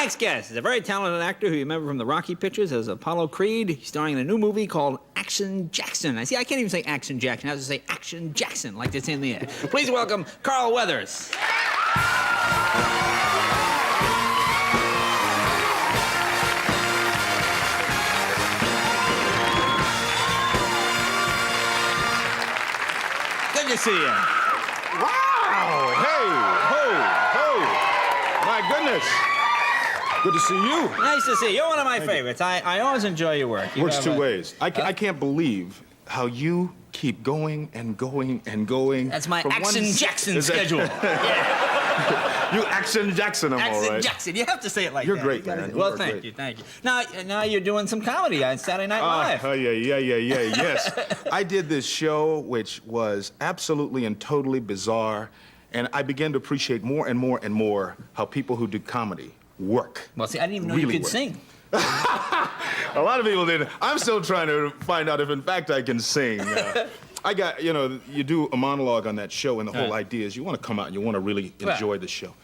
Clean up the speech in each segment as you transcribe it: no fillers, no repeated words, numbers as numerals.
Tonight's guest is a very talented actor who you remember from the Rocky pictures as Apollo Creed. He's starring in a new movie called Action Jackson. I can't even say Action Jackson. I have to say Action Jackson, like this in the air. Please welcome Carl Weathers. Good to see you. Wow! Hey! Ho! My goodness! Good to see you. Nice to see you. You're one of my favorites. I always enjoy your work. Works two ways. I can't believe how you keep going and going and going. That's my Action Jackson schedule. Yeah. You Action Jackson, I'm all right. Action Jackson. You have to say it like You're that. Great, man. Well, thank you. Now you're doing some comedy on Saturday Night Live. Oh, yeah, yes. I did this show, which was absolutely and totally bizarre, and I began to appreciate more and more and more how people who do comedy work. Well, see, I didn't even know you could sing. A lot of people didn't. I'm still trying to find out if, in fact, I can sing. I got, you do a monologue on that show, and the whole idea is you want to come out and you want to really enjoy the show.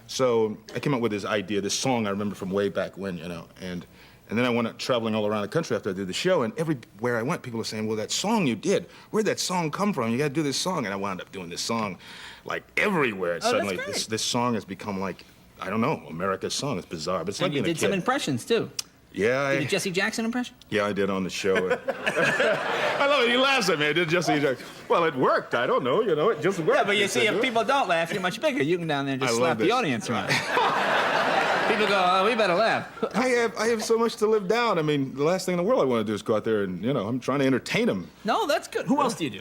So I came up with this idea, this song I remember from way back when, and then I went traveling all around the country after I did the show, and everywhere I went, people were saying, well, that song you did, where'd that song come from? You got to do this song. And I wound up doing this song, like, everywhere. Suddenly, this song has become, like, I don't know, America's song. It's bizarre, but it's like being a kid. You did some impressions, too. Yeah, Did a Jesse Jackson impression? Yeah, I did on the show. I love it. He laughs at me. I did Jesse Jackson. Well, it worked. I don't know. It just worked. Yeah, but you see, if people don't laugh, you're much bigger. You can down there and just slap the audience around. People go, oh, we better laugh. I have so much to live down. I mean, the last thing in the world I want to do is go out there and, I'm trying to entertain them. No, that's good. Who else do you do?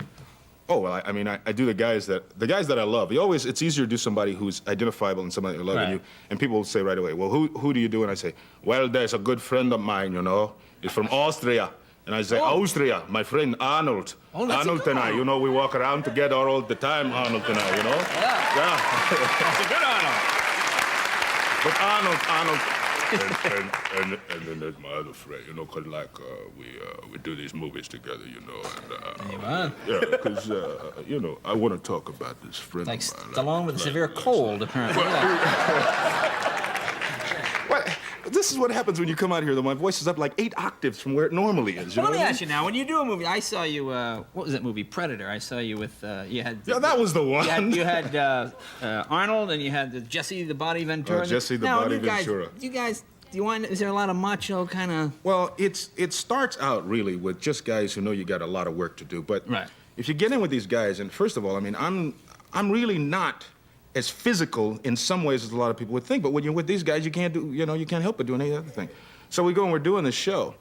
Oh, well, I mean, I do the guys that I love. It's easier to do somebody who's identifiable and somebody that loves you. And people will say right away, well, who do you do? And I say, well, there's a good friend of mine, He's from Austria. And I say, Austria, my friend Arnold. Oh, that's Arnold and I, we walk around together all the time, Arnold and I, Yeah. That's a good Arnold. But Arnold. And then there's my other friend, because we do these movies together, and yeah, because I want to talk about this friend like of mine. Stallone with a severe cold, apparently. This is what happens when you come out here, though. My voice is up like 8 octaves from where it normally is. Let me ask you now, when you do a movie, I saw you, what was that movie, Predator? I saw you with, you had... Yeah, that was the one. You had Arnold, and you had Jesse the Body Ventura. Jesse the Body Ventura. Is there a lot of macho kind of... Well, it starts out really with just guys who know you got a lot of work to do. But if you get in with these guys, and first of all, I mean, I'm really not as physical in some ways as a lot of people would think. But when you're with these guys, you can't do, you can't help but do any other thing. So we go and we're doing this show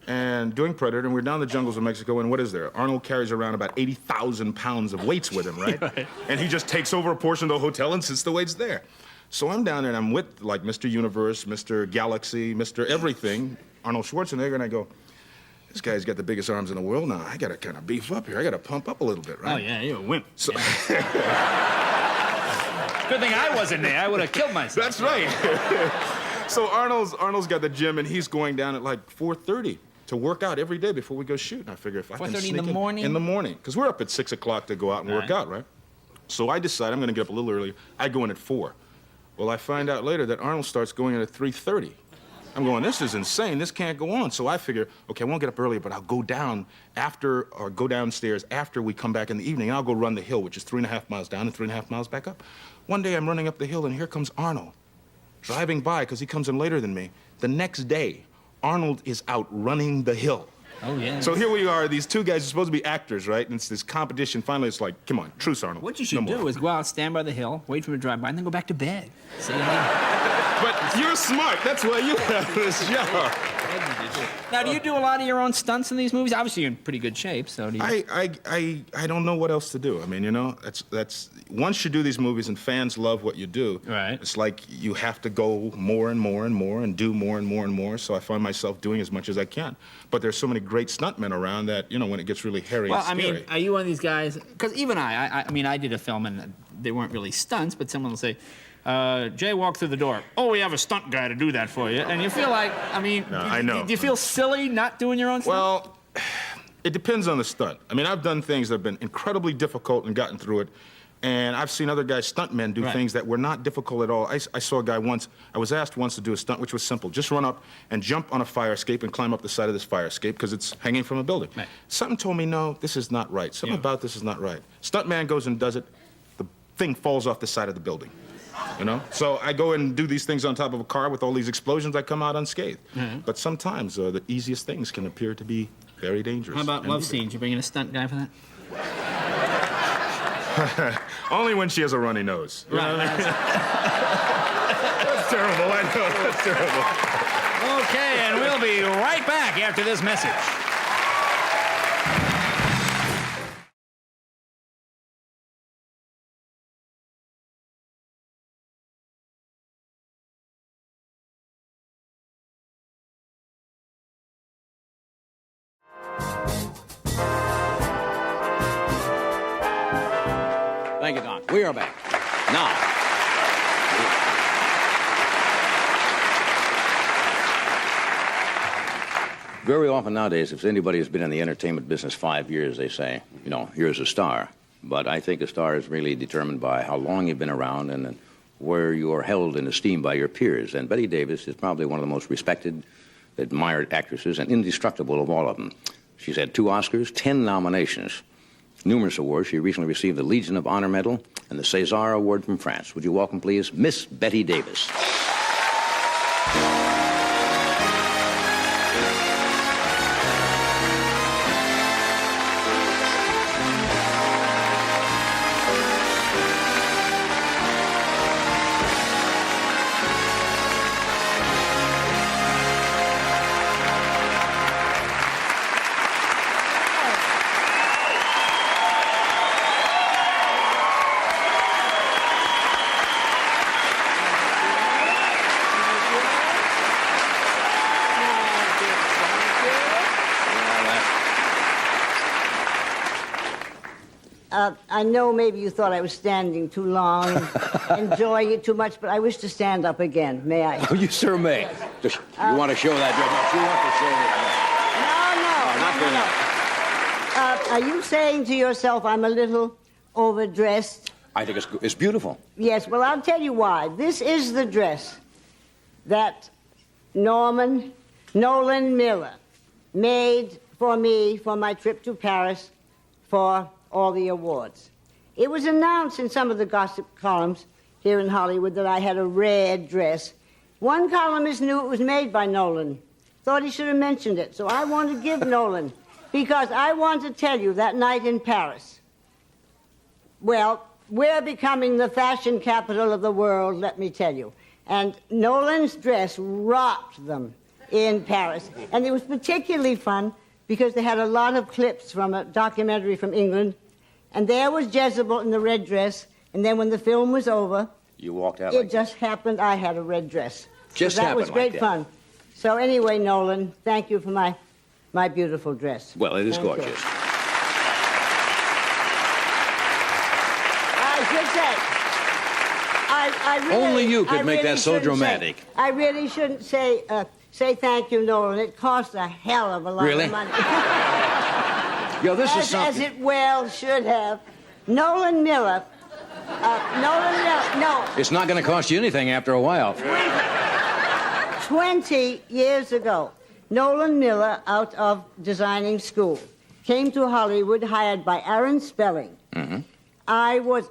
and doing Predator, and we're down the jungles of Mexico, and what is there? Arnold carries around about 80,000 pounds of weights with him, right? And he just takes over a portion of the hotel and sits the weights there. So I'm down there, and I'm with, like, Mr. Universe, Mr. Galaxy, Mr. Everything, Arnold Schwarzenegger, and I go, this guy's got the biggest arms in the world now. I got to kind of beef up here. I got to pump up a little bit, right? Oh, yeah, you're a wimp. So Good thing I wasn't there. I would have killed myself. That's right. So Arnold's got the gym, and he's going down at, like, 4:30 to work out every day before we go shoot. And I figure if I can sneak in the morning? In the morning, because we're up at 6 o'clock to go out and work out, right? So I decide I'm going to get up a little earlier. I go in at 4. Well, I find out later that Arnold starts going in at 3:30. I'm going, this is insane. This can't go on. So I figure, okay, I won't get up earlier, but I'll go down go downstairs after we come back in the evening, and I'll go run the hill, which is 3.5 miles down and 3.5 miles back up. One day I'm running up the hill, and here comes Arnold, driving by, because he comes in later than me. The next day, Arnold is out running the hill. Oh, yeah. So here we are, these two guys are supposed to be actors, right? And it's this competition. Finally, it's like, come on, truce, Arnold. What you should do is go out, stand by the hill, wait for him to drive by, and then go back to bed. See you later. But you're smart. That's why you have this job. Now, do you do a lot of your own stunts in these movies? Obviously, you're in pretty good shape, so do you... I don't know what else to do. I mean, that's once you do these movies and fans love what you do, it's like you have to go more and more and more and do more and more and more. So I find myself doing as much as I can. But there's so many great stuntmen around that, when it gets really hairy and scary. I mean, are you one of these guys? Because even I mean, I did a film and they weren't really stunts, but someone will say, Jay walked through the door. Oh, we have a stunt guy to do that for you. And you feel like, I mean, no, I know. Do you feel silly not doing your own stunt? Well, it depends on the stunt. I mean, I've done things that have been incredibly difficult and gotten through it. And I've seen other guys, stuntmen, do things that were not difficult at all. I saw a guy once, I was asked once to do a stunt which was simple. Just run up and jump on a fire escape and climb up the side of this fire escape because it's hanging from a building. Right. Something told me, no, this is not right. Something about this is not right. Stuntman goes and does it. The thing falls off the side of the building. You know? So I go and do these things on top of a car with all these explosions. I come out unscathed. But sometimes the easiest things can appear to be very dangerous. How about love scenes? You bring in a stunt guy for that? Only when she has a runny nose. You know what I mean? That's terrible, I know, that's terrible. Okay, and we'll be right back after this message. Thank you, Don. We are back. Now, very often nowadays, if anybody has been in the entertainment business 5 years, they say, you know, here's a star. But I think a star is really determined by how long you've been around and where you are held in esteem by your peers. And Bette Davis is probably one of the most respected, admired actresses and indestructible of all of them. She's had 2 Oscars, 10 nominations. Numerous awards. She recently received the Legion of Honor Medal and the César Award from France. Would you welcome, please, Miss Bette Davis. I know maybe you thought I was standing too long, enjoying it too much, but I wish to stand up again. May I? Oh, you sure may. Just, you want to show that, No. Are you saying to yourself, I'm a little overdressed? I think it's beautiful. Yes, well, I'll tell you why. This is the dress that Nolan Miller made for me for my trip to Paris for all the awards. It was announced in some of the gossip columns here in Hollywood that I had a red dress. One columnist knew it was made by Nolan. Thought he should have mentioned it. So I want to give Nolan, because I want to tell you that night in Paris, well, we're becoming the fashion capital of the world, let me tell you. And Nolan's dress rocked them in Paris. And it was particularly fun because they had a lot of clips from a documentary from England. And there was Jezebel in the red dress. And then when the film was over, you walked out. It just happened I had a red dress. Just so that happened was great like fun. So anyway, Nolan, thank you for my beautiful dress. Well, it is Thank gorgeous. You. I should say, I really, only you could I make really that so dramatic. I really shouldn't say thank you, Nolan. It cost a hell of a lot Really? of money. Yo, this is something. As it well should have. Nolan Miller. No. It's not going to cost you anything after a while. 20 years ago, Nolan Miller, out of designing school, came to Hollywood, hired by Aaron Spelling. Mm-hmm.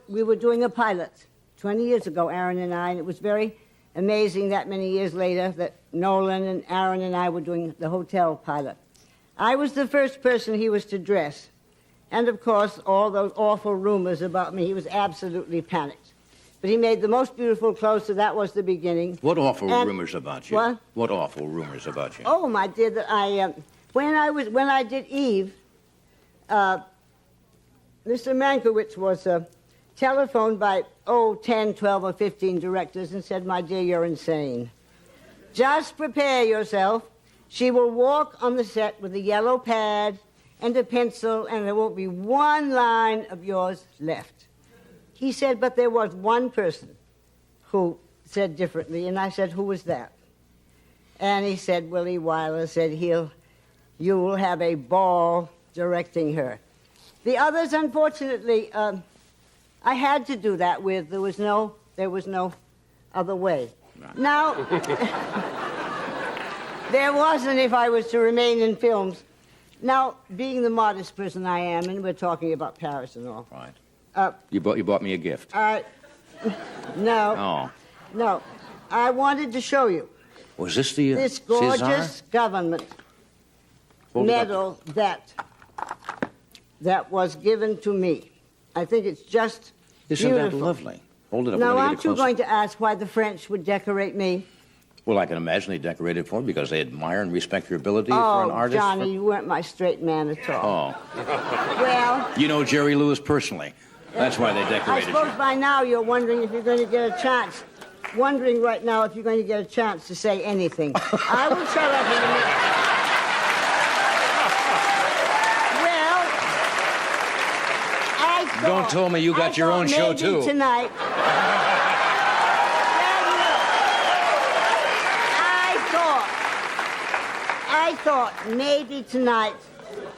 We were doing a pilot 20 years ago, Aaron and I, and it was very amazing that many years later that Nolan and Aaron and I were doing the hotel pilot. I was the first person he was to dress. And, of course, all those awful rumors about me, he was absolutely panicked. But he made the most beautiful clothes, so that was the beginning. What awful rumors about you? What? What awful rumors about you? Oh, my dear, that when I did Eve, Mr. Mankiewicz was telephoned by 10, 12, or 15 directors and said, my dear, you're insane. Just prepare yourself. She will walk on the set with a yellow pad and a pencil, and there won't be one line of yours left. He said, but there was one person who said differently, and I said, who was that? And he said, Willie Wyler said, you will have a ball directing her. The others, unfortunately, I had to do that with. There was no other way. Right. Now, there wasn't if I was to remain in films. Now, being the modest person I am, and we're talking about Paris and all. Right. You bought me a gift. No. Oh. No. I wanted to show you. Was this the this gorgeous César? government medal that was given to me. I think it's just Isn't beautiful. that lovely? Hold it up. Now, aren't you going to ask why the French would decorate me? Well, I can imagine they decorated for it because they admire and respect your ability for an Oh, artist. Johnny, you weren't my straight man at all. Oh. Well, You know Jerry Lewis personally. That's why they I decorated suppose you. by now you're wondering if you're going to get a chance. Wondering right now if you're going to get a chance to say anything. I will shut up in a minute. Well, I thought... Don't tell me you got your own show, maybe too. Tonight... I thought maybe tonight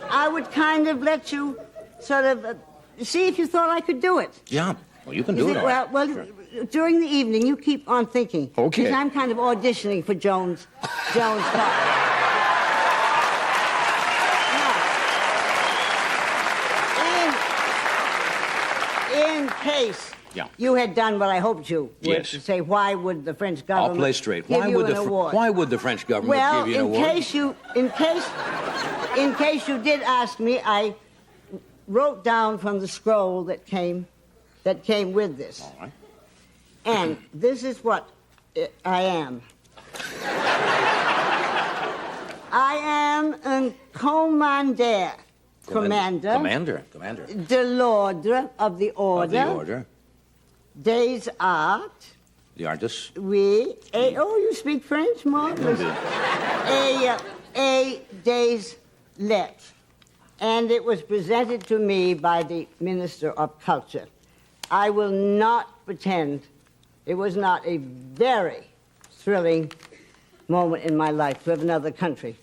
I would kind of let you sort of see if you thought I could do it. Yeah. Well, you can do it. all right. Well, Sure. during the evening, you keep on thinking. Okay. Because I'm kind of auditioning for Jones' part. Now, in case you had done what I hoped you would, Yes. to say, why would the French government I'll play straight. give you an Why award? would the French government Well, give you an award? in case you did ask me, I wrote down from the scroll that came with this. All right. And this is what I am. I am a commander. Commander. De l'ordre of the order. Of the order. Des arts. The artist. Oui. Oh, you speak French, marvelous. A des lettres. And it was presented to me by the Minister of Culture. I will not pretend it was not a very thrilling moment in my life to have another country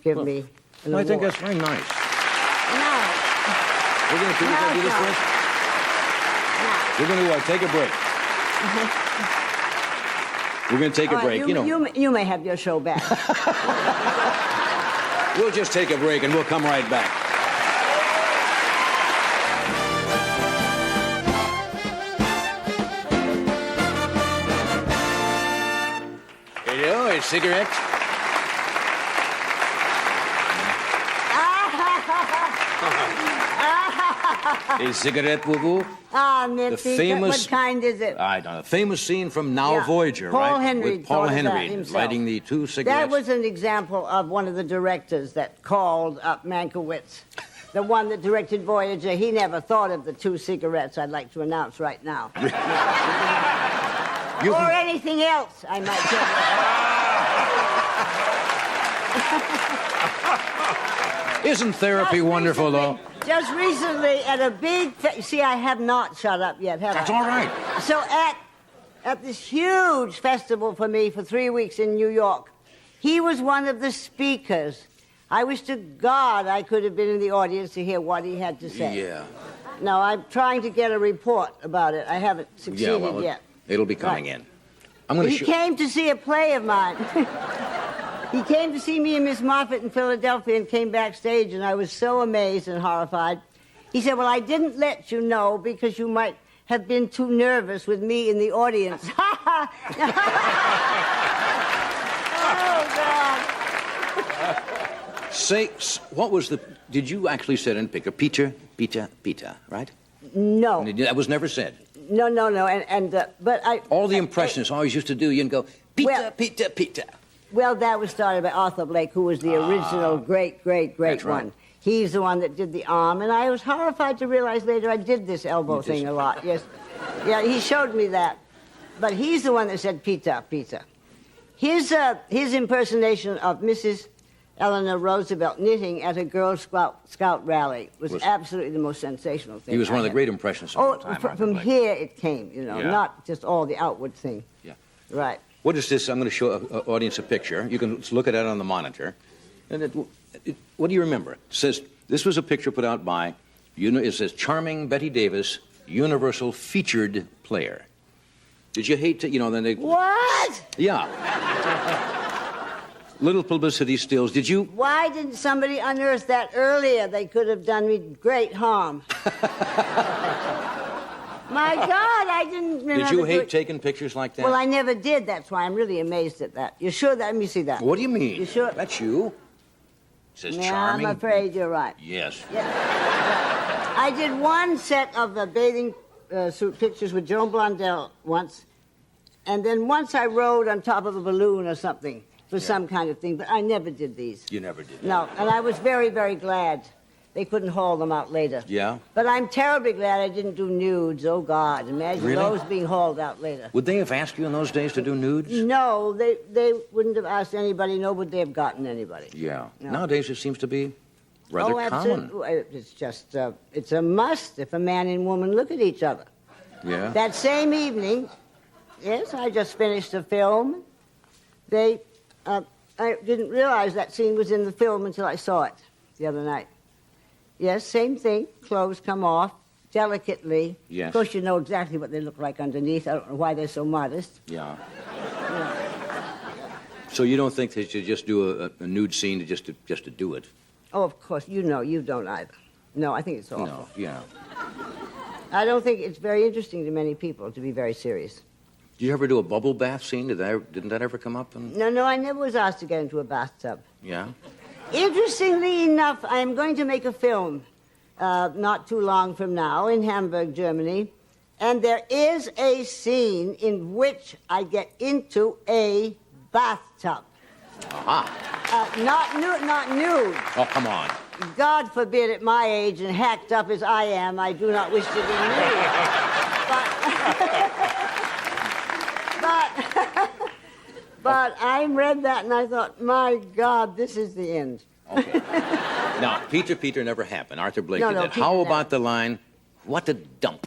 give me an I think award. that's very nice. Now, We're going to do this first. We're going to take a break. We're going to take a all right, break. you may have your show back. We'll just take a break and we'll come right back. Hello, a cigarette? A cigarette, Boo-Boo? Ah, Mitzi, famous- what kind is it? I don't know. Famous scene from Now Yeah. Voyager, Paul right? Henry With Paul thought of that Henry himself. lighting the two cigarettes. That was an example of one of the directors that called up Mankiewicz, the one that directed Voyager. He never thought of the two cigarettes, I'd like to announce right now. You or can- anything else, I might tell you. Isn't therapy wonderful, though? Just recently at a big... See, I have not shut up yet, have That's I? all right. So at this huge festival for me for 3 weeks in New York, he was one of the speakers. I wish to God I could have been in the audience to hear what he had to say. Yeah. Now, I'm trying to get a report about it. I haven't succeeded yet. It'll be coming Right. in. I'm going to He came to see a play of mine. He came to see me and Miss Moffat in Philadelphia and came backstage, and I was so amazed and horrified. He said, well, I didn't let you know because you might have been too nervous with me in the audience. Oh, God. Say, what was the... Did you actually say in picture, Peter, right? No. That was never said. No. But I... All the impressionists always used to do, you can go, Well- Peter. Well, that was started by Arthur Blake, who was the original great That's right. one. He's the one that did the arm, and I was horrified to realize later I did this elbow thing a lot. Yes, yeah, he showed me that. But he's the one that said Peter. His impersonation of Mrs. Eleanor Roosevelt knitting at a Girl Scout rally was absolutely the most sensational thing. He was one of the I great impressionists of had. all time. Arthur From Blake. here it came, Yeah. not just all the outward thing. Yeah. Right. What is this? I'm going to show an audience a picture. You can look at it on the monitor. And what do you remember? It says, this was a picture put out by, it says, charming Betty Davis Universal featured player. Did you hate to, then they... What? Yeah. Little publicity stills. Did you... Why didn't somebody unearth that earlier? They could have done me great harm. My God, I didn't remember. Did you hate taking pictures like that? Well, I never did. That's why I'm really amazed at that. You sure that? Let me see that. What do you mean? You sure? That's you. It says Yeah, charming. I'm afraid you're right. Yes. Yeah. I did one set of bathing suit pictures with Joan Blondell once, and then once I rode on top of a balloon or something for some kind of thing, but I never did these. You never did that. No, and I was very, very glad they couldn't haul them out later. Yeah? But I'm terribly glad I didn't do nudes. Oh, God, imagine Really? those being hauled out later. Would they have asked you in those days to do nudes? No, they wouldn't have asked anybody, nor would they have gotten anybody. Yeah. No. Nowadays it seems to be rather common. Absolutely. It's just, it's a must if a man and woman look at each other. Yeah? That same evening, yes, I just finished a film. I didn't realize that scene was in the film until I saw it the other night. Yes, same thing. Clothes come off delicately. Yes. Of course, you know exactly what they look like underneath. I don't know why they're so modest. Yeah. So you don't think they should just do a nude scene just to do it? Oh, of course. You know, you don't either. No, I think it's awful. No, yeah. I don't think it's very interesting to many people to be very serious. Did you ever do a bubble bath scene? Didn't that ever come up? No, I never was asked to get into a bathtub. Yeah? Interestingly enough, I'm going to make a film not too long from now in Hamburg, Germany, and there is a scene in which I get into a bathtub. Aha. Not nude. Oh, come on. God forbid, at my age and hacked up as I am, I do not wish to be nude. But I read that and I thought, my God, this is the end. Okay. Now, Peter never happened. Arthur Blakey No, did. Peter How never. about the line, what a dump?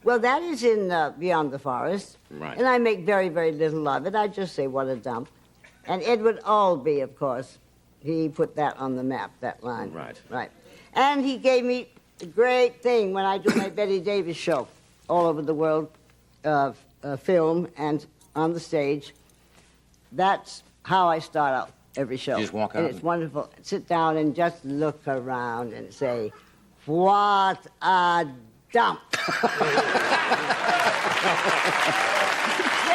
Well, that is in Beyond the Forest. Right. And I make very, very little of it. I just say, what a dump. And Edward Albee, of course, he put that on the map, that line. Right. Right. And he gave me a great thing when I do my Betty Davis show all over the world, film and on the stage. That's how I start out every show. You just walk and out it's and- wonderful. Sit down and just look around and say, what a dump.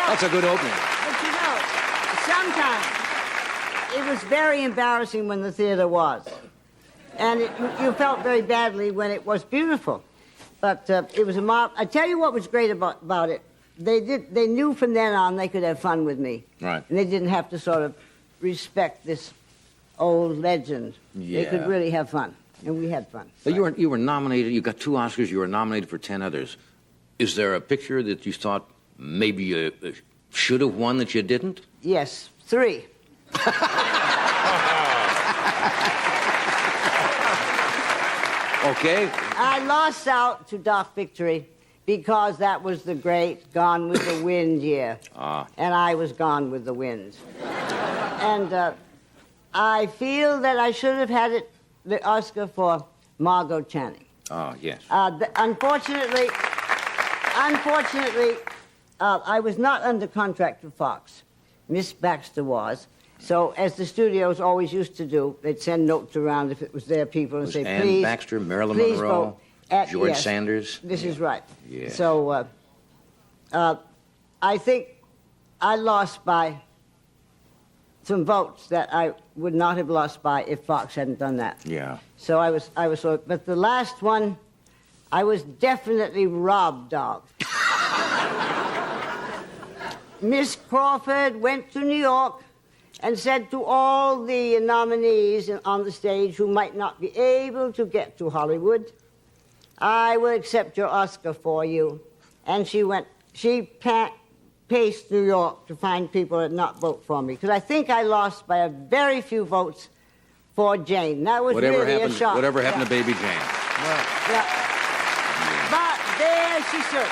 That's a good opening. But you know, sometimes it was very embarrassing when the theater was. And you felt very badly when it was beautiful. But it was I tell you what was great about it. They knew from then on they could have fun with me. Right. And they didn't have to sort of respect this old legend. Yeah. They could really have fun. And we had fun. But you were nominated, you got 2 Oscars, you were nominated for 10 others. Is there a picture that you thought maybe you should have won that you didn't? Yes, 3. Okay. I lost out to Doc Victory because that was the great Gone with the Wind year. And I was gone with the wind. And I feel that I should have had the Oscar for Margot Channing. Oh, yes. Unfortunately, I was not under contract with Fox. Miss Baxter was. So, as the studios always used to do, they'd send notes around if it was their people and Was say, Anne please. Baxter, Marilyn please Monroe, vote. George Yes, Sanders? This is right. Yes. So, I think I lost by some votes that I would not have lost by if Fox hadn't done that. Yeah. So I was so, but the last one, I was definitely robbed of. Miss Crawford went to New York and said to all the nominees on the stage who might not be able to get to Hollywood, I will accept your Oscar for you. And she paced New York to find people that not vote for me. Because I think I lost by a very few votes for Jane. That was really a shock. Whatever happened to Baby Jane? Yeah. But there she stood.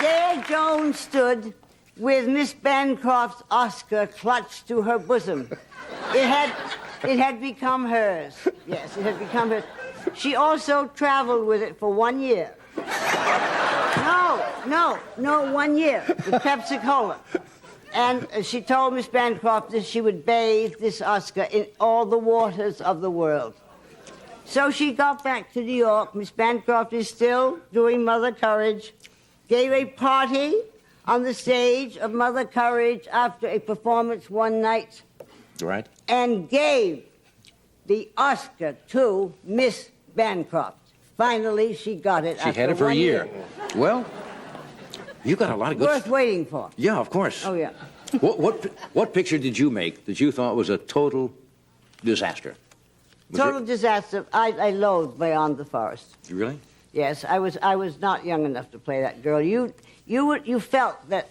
There Joan stood with Miss Bancroft's Oscar clutched to her bosom. It had become hers. Yes, it had become hers. She also traveled with it for 1 year. No, 1 year with Pepsi-Cola. And she told Miss Bancroft that she would bathe this Oscar in all the waters of the world. So she got back to New York. Miss Bancroft is still doing Mother Courage. Gave a party on the stage of Mother Courage after a performance one night. Right. And gave the Oscar to Miss Bancroft. Finally, she got it. She had it for a year. Well, you got a lot of good... Worth waiting for. Yeah, of course. Oh, yeah. What picture did you make that you thought was a total disaster? Total disaster. I loathed Beyond the Forest. You really? Yes, I was not young enough to play that girl. You felt that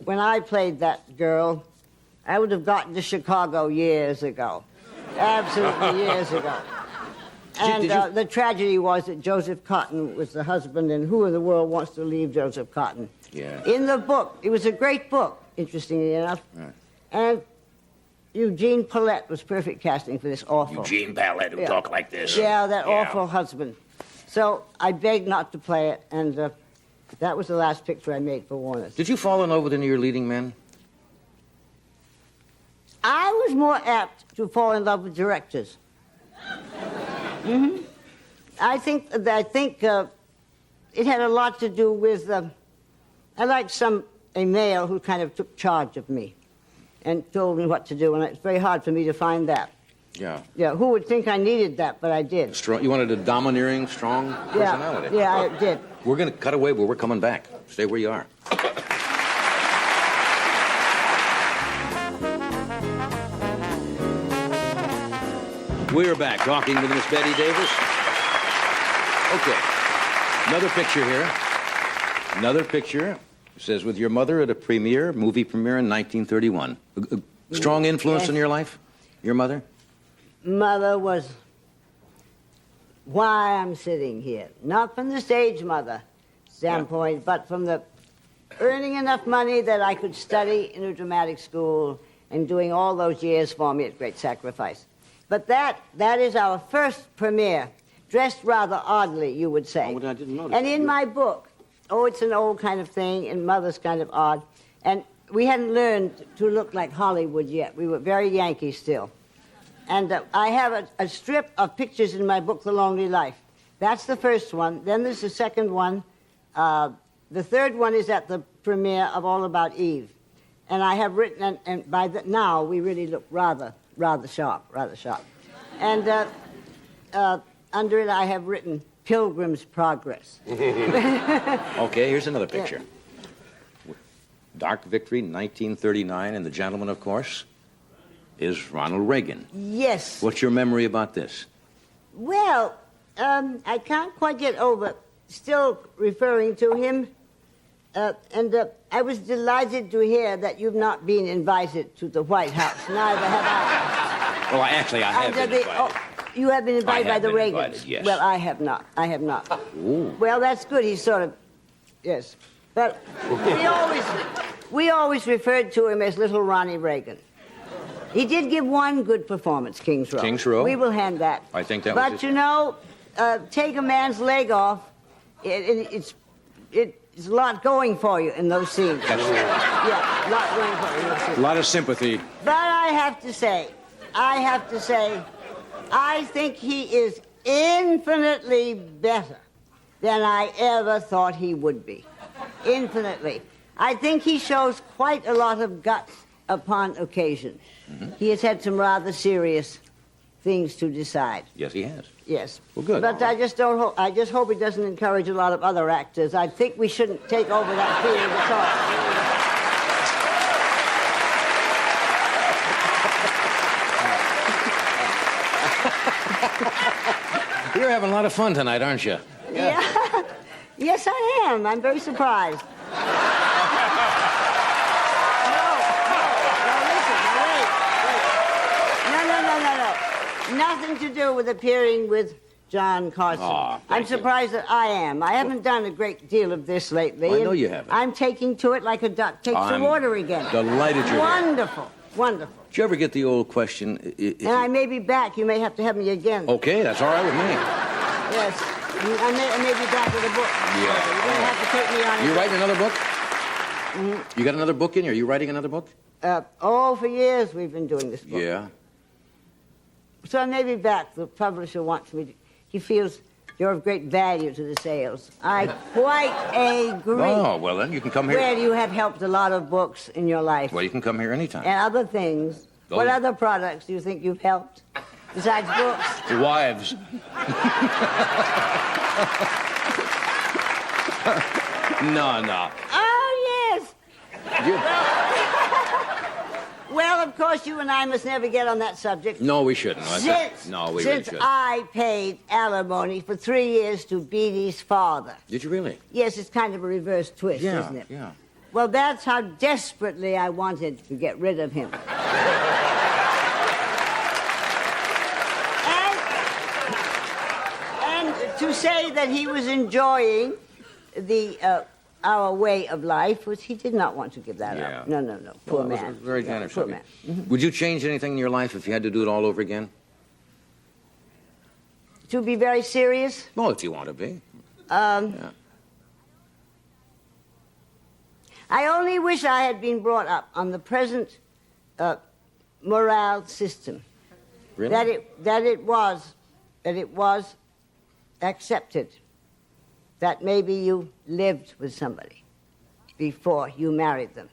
when I played that girl, I would have gotten to Chicago years ago. Absolutely years ago. And the tragedy was that Joseph Cotton was the husband, and who in the world wants to leave Joseph Cotton? Yeah. In the book, it was a great book, interestingly enough. Right. And Eugene Pallette was perfect casting for this awful... Eugene Pallette, who talked like this. Yeah, that awful husband. So I begged not to play it, and that was the last picture I made for Warner's. Did you fall in love with any of your leading men? I was more apt to fall in love with directors. Mm-hmm. I think it had a lot to do with... I liked a male who kind of took charge of me and told me what to do, and it's very hard for me to find that. Yeah. Yeah, who would think I needed that, but I did. Strong, you wanted a domineering, strong personality. Yeah, I did. We're going to cut away, but we're coming back. Stay where you are. We're back talking with Miss Betty Davis. Okay. Another picture here. Another picture. It says, with your mother at a movie premiere in 1931. A strong influence in your life? Your mother? Mother was why I'm sitting here. Not from the stage mother standpoint, but from the earning enough money that I could study in a dramatic school and doing all those years for me at great sacrifice. But that is our first premiere, dressed rather oddly, you would say. Oh, I didn't notice. And in my book, it's an old kind of thing, and Mother's kind of odd. And we hadn't learned to look like Hollywood yet. We were very Yankee still. And I have a strip of pictures in my book, The Lonely Life. That's the first one. Then there's the second one. The third one is at the premiere of All About Eve. And I have written, and by now we really look rather sharp. And under it I have written Pilgrim's Progress. Okay, here's another picture. Yeah. Dark Victory, 1939, and the gentleman, of course, is Ronald Reagan. Yes. What's your memory about this? Well, I can't quite get over still referring to him. I was delighted to hear that you've not been invited to the White House. Neither have I. Well, actually, I have been invited. You have been invited by the Reagans? Invited, yes. Well, I have not. Ooh. Well, that's good. He's sort of, yes. But we always referred to him as Little Ronnie Reagan. He did give one good performance, King's Row. King's Row? We will hand that. I think that was But, you know, take a man's leg off, it's a lot going for you in those scenes. That's true. Yeah, a lot going for you in those scenes. A lot of sympathy. But I have to say, I think he is infinitely better than I ever thought he would be. Infinitely. I think he shows quite a lot of guts upon occasion. Mm-hmm. He has had some rather serious things to decide. Yes, he has. Yes. Well, good. But I just hope he doesn't encourage a lot of other actors. I think we shouldn't take over that field at all. You're having a lot of fun tonight, aren't you? Yeah. Yes, I am. I'm very surprised. Nothing to do with appearing with John Carson. I'm surprised that I am. I haven't done a great deal of this lately. I know you haven't. I'm taking to it like a duck takes the water again. Delighted you're Wonderful. Wonderful. Did you ever get the old question? And I may be back. You may have to have me again. Okay, that's all right with me. Yes. I may be back with a book. Yeah. You're going to have to take me on. You writing another book? You got another book in you? Are you writing another book? For years we've been doing this book. Yeah. So I may be back. The publisher wants me to. He feels you're of great value to the sales. I quite agree. Oh, well, then you can come here. Well, you have helped a lot of books in your life. Well, you can come here anytime. And other things. Oh. What other products do you think you've helped besides books? Wives. No. Oh, yes. You... Well, of course, you and I must never get on that subject. No, we shouldn't. Since shouldn't. I paid alimony for 3 years to Beatty's father. Did you really? Yes, it's kind of a reverse twist, isn't it? Yeah. Well, that's how desperately I wanted to get rid of him. and to say that he was enjoying our way of life, was he did not want to give that up. No. Poor man. Very generous. Poor of you. man. Mm-hmm. Would you change anything in your life if you had to do it all over again? To be very serious? Well, if you want to be. I only wish I had been brought up on the present morale system. Really? That it was accepted that maybe you lived with somebody before you married them.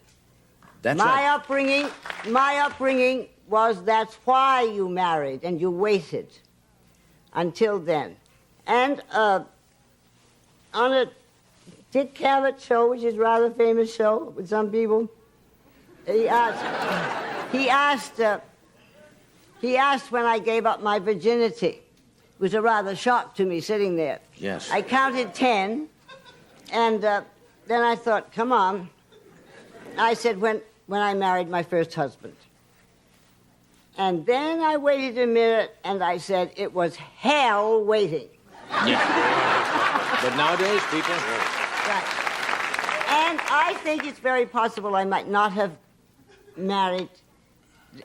That's my right. upbringing was that's why you married and you waited until then. And on a Dick Cavett show, which is a rather famous show with some people, he asked when I gave up my virginity. It was a rather shock to me sitting there. Yes. I counted 10, and then I thought, come on. I said, when I married my first husband. And then I waited a minute, and I said, it was hell waiting. Yeah. But nowadays, people... Right. And I think it's very possible I might not have married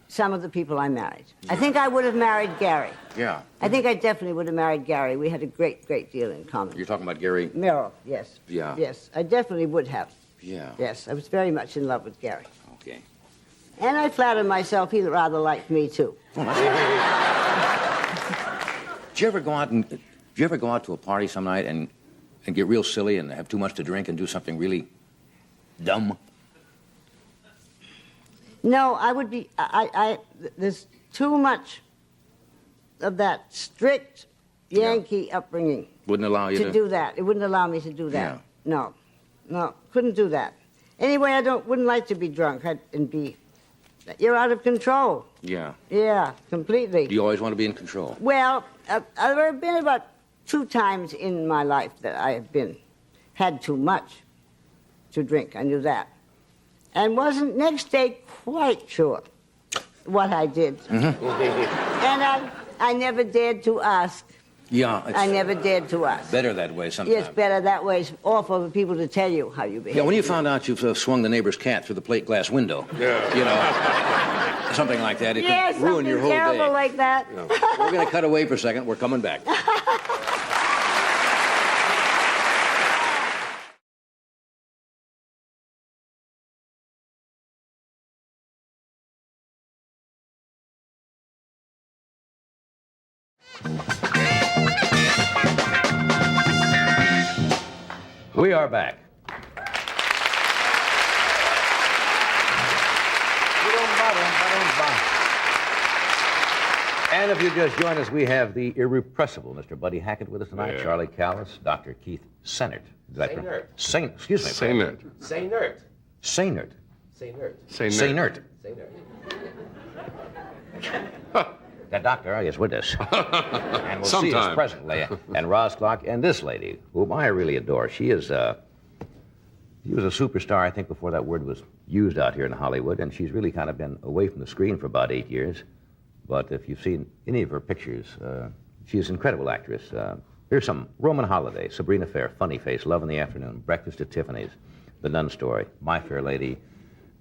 some of the people I married. I think I would have married Gary. Yeah. I think I definitely would have married Gary. We had a great deal in common. You're talking about Gary? Merrill, yes. Yeah. Yes, I definitely would have. Yeah. Yes, I was very much in love with Gary. Okay. And I flatter myself he rather liked me, too. Did you ever go out to a party some night and get real silly and have too much to drink and do something really dumb? No, I would be... there's too much of that strict Yankee upbringing. Wouldn't allow you to... do that. It wouldn't allow me to do that. Yeah. No, couldn't do that. Anyway, wouldn't like to be drunk and be... You're out of control. Yeah. Yeah, completely. Do you always want to be in control? Well, there have been about 2 times in my life that I have had too much to drink. I knew that. And wasn't next day quite sure what I did. Mm-hmm. And I never dared to ask. Yeah. I never dared to ask. Better that way sometimes. Yes, better that way. It's awful for people to tell you how you behave. Yeah, when you found out you've swung the neighbor's cat through the plate glass window, you know, something like that, it could ruin your whole day. Terrible like that. You know, we're going to cut away for a second. We're coming back. We are back. And if you just join us, we have the irrepressible Mr. Buddy Hackett with us tonight, Yeah. Charlie Callis, Dr. Keith Sennert. Is that Say nerd. Saint, excuse me. Say nerd. Say nerd. Sainert. Say nerd. Say nerd. Sainert. Say nerd. The doctor is with us. And we'll see us Sometime. presently. And Roz Clark and this lady, whom I really adore. She was a superstar, I think, before that word was used out here in Hollywood, and she's really kind of been away from the screen for about 8 years. But if you've seen any of her pictures, she's an incredible actress. Here's some: Roman Holiday, Sabrina Fair, Funny Face, Love in the Afternoon, Breakfast at Tiffany's, The Nun Story, My Fair Lady,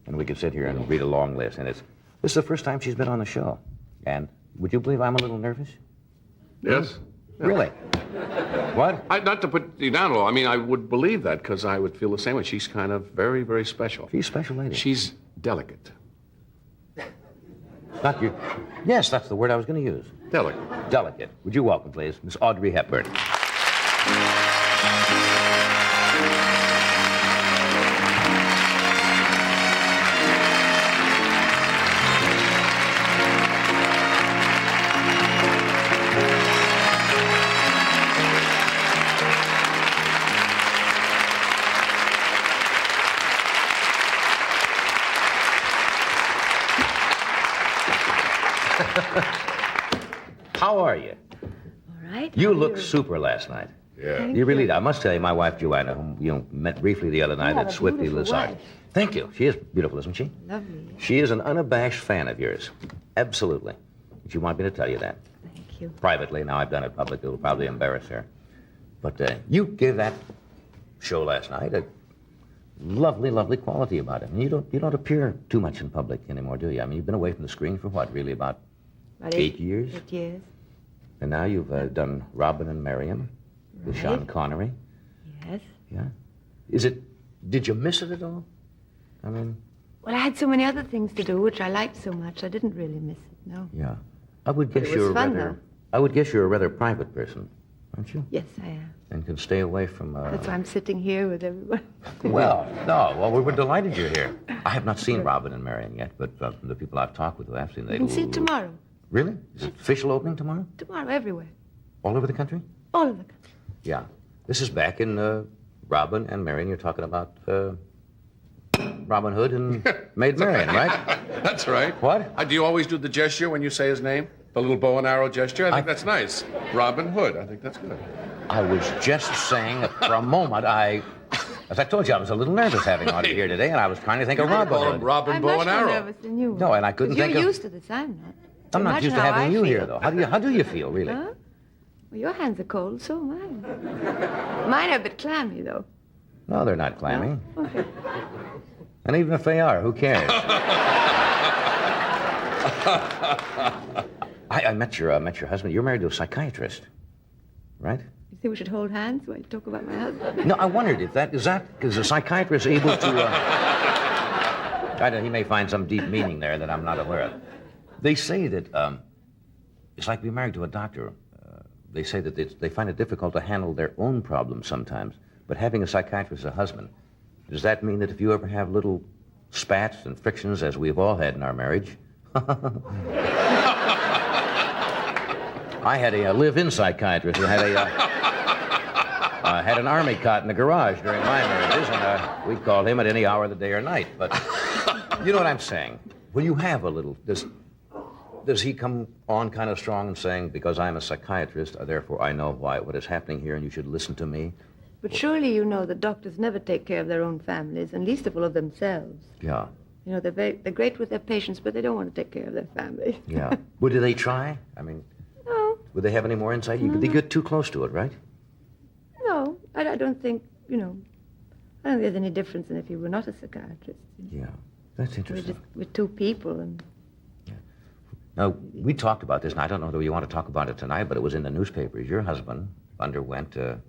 and we could sit here and read a long list. And this is the first time she's been on the show. And would you believe I'm a little nervous? Yes? Really? What? Not to put you down at all. I mean, I would believe that because I would feel the same way. She's kind of very, very special. She's a special lady. She's delicate. Not you. Yes, that's the word I was going to use. Delicate. Delicate. Would you welcome, please, Miss Audrey Hepburn? How are you? All right. You looked super last night. Yeah. You really did. I must tell you, my wife, Joanna, whom you met briefly the other night have at a Swifty beautiful Lizard. wife. Thank you. She is beautiful, isn't she? Lovely. She is an unabashed fan of yours. Absolutely. She wanted me to tell you that. Thank you. Privately, now I've done it publicly, it'll probably embarrass her. But you gave that show last night a lovely, lovely quality about it. And you don't appear too much in public anymore, do you? I mean, you've been away from the screen for what, really, about About 8 years? 8 years. And now you've done Robin and Marian with Right. Sean Connery. Yes. Yeah. Did you miss it at all? I mean, Well, I had so many other things to do, which I liked so much. I didn't really miss it, no. yeah. I would guess it was you're fun, rather. I would guess you're a rather private person, aren't you? Yes, I am. And can stay away from. That's why I'm sitting here with everyone. Well, no. Well, we were delighted you're here. I have not seen Robin and Marian yet, but from the people I've talked with who have seen, they You can see it tomorrow. Really? Is it official opening tomorrow? Tomorrow, everywhere. All over the country? All over the country. Yeah. This is back in Robin and Marian. You're talking about Robin Hood and Maid Marian, right? That's right. What? Do you always do the gesture when you say his name? The little bow and arrow gesture? I think that's nice. Robin Hood. I think that's good. I was just saying that for a moment, as I told you, I was a little nervous having Audrey here today, and I was trying to think of Robin Call him Hood. Robin I'm Bow much and more Arrow. nervous than you. No, and I couldn't think You're of... used to this, I'm not. I'm not Imagine used to how having I you here, feel. though. How do you feel, really? Huh? Well, your hands are cold, so am I. Mine are a bit clammy, though. No, they're not clammy. No? Okay. And even if they are, who cares? I met your husband. You're married to a psychiatrist, right? You think we should hold hands while you talk about my husband? No, I wondered if is a psychiatrist able to... he may find some deep meaning there that I'm not aware of. They say that it's like being married to a doctor. They say that they find it difficult to handle their own problems sometimes, but having a psychiatrist as a husband, does that mean that if you ever have little spats and frictions, as we've all had in our marriage... I had a live-in psychiatrist who had had an army cot in the garage during my marriages, and we'd call him at any hour of the day or night. But you know what I'm saying? When you have a little... Does he come on kind of strong and saying, because I'm a psychiatrist, therefore I know what is happening here and you should listen to me? But surely you know that doctors never take care of their own families, and least of all of themselves. Yeah. You know, they're great with their patients, but they don't want to take care of their family. Yeah. Well, do they try? I mean, No, would they have any more insight? They get too close to it, right? no. I don't think, I don't think there's any difference in if you were not a psychiatrist. Yeah. That's We're interesting. two people, and Now, we talked about this, and I don't know whether you want to talk about it tonight, but it was in the newspapers. Your husband underwent a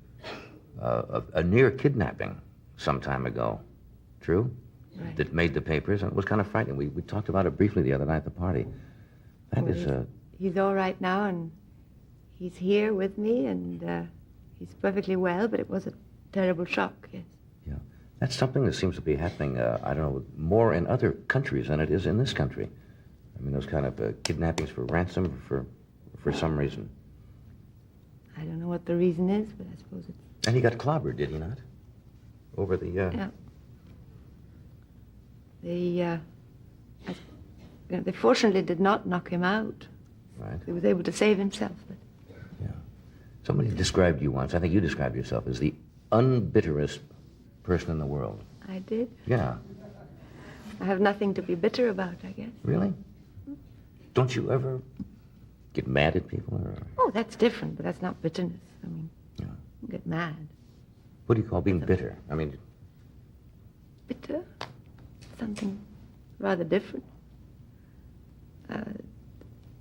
near kidnapping some time ago. True? Right. That made the papers, and it was kind of frightening. We talked about it briefly the other night at the party. he's all right now, and he's here with me, and he's perfectly well, but it was a terrible shock, yes. Yeah. That's something that seems to be happening, I don't know, more in other countries than it is in this country. I mean, those kind of kidnappings for ransom for some reason. I don't know what the reason is, but I suppose it's... And he got clobbered, did he not? Over the... Yeah. They fortunately did not knock him out. Right. He was able to save himself. But Yeah. Somebody described you once, I think you described yourself as the unbitterest person in the world. I did. Yeah. I have nothing to be bitter about, I guess. Really? Don't you ever get mad at people? Or... Oh, that's different, but that's not bitterness. I mean, Yeah. you get mad. What do you call being bitter? I mean, Bitter? Something rather different.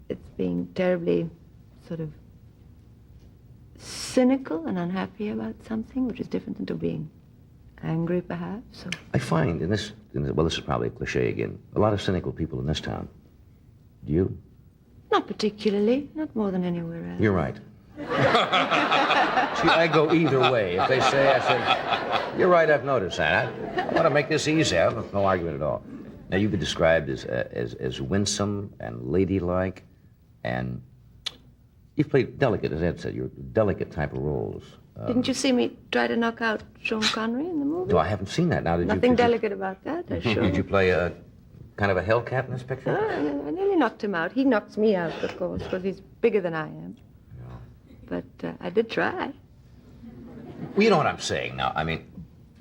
It's being terribly sort of cynical and unhappy about something, which is different than to being angry, perhaps. Or... I find well, this is probably a cliche again, a lot of cynical people in this town. Do you? Not particularly, not more than anywhere else. You're right. See, I go either way. If they say, I say, you're right, I've noticed that. I want to make this easy. I have no argument at all. Now, you've been described as winsome and ladylike, and you've played delicate, as Ed said, you're delicate type of roles. Didn't you see me try to knock out Sean Connery in the movie? No, I haven't seen that. Now, Nothing delicate about that, I sure. Did you play a kind of a Hellcat in this picture? I nearly knocked him out. He knocks me out, of course, because he's bigger than I am. But I did try. Well, you know what I'm saying now. I mean,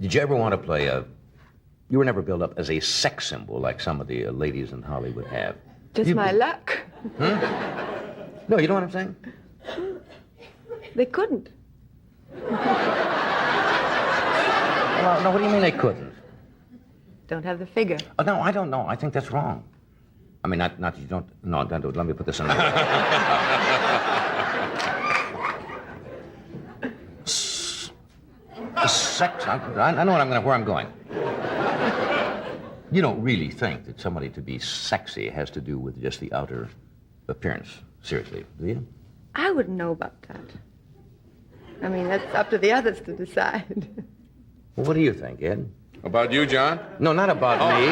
did you ever want to play you were never built up as a sex symbol like some of the ladies in Hollywood have. Just my luck. No, you know what I'm saying? They couldn't. Well, no, what do you mean they couldn't? Don't have the figure. Oh, no, I don't know. I think that's wrong. I mean, not that you don't... No, don't, let me put this in there. Sex... I know where I'm going. You don't really think that somebody to be sexy has to do with just the outer appearance, seriously, do you? I wouldn't know about that. I mean, that's up to the others to decide. Well, what do you think, Ed? About you, John? No, not about me.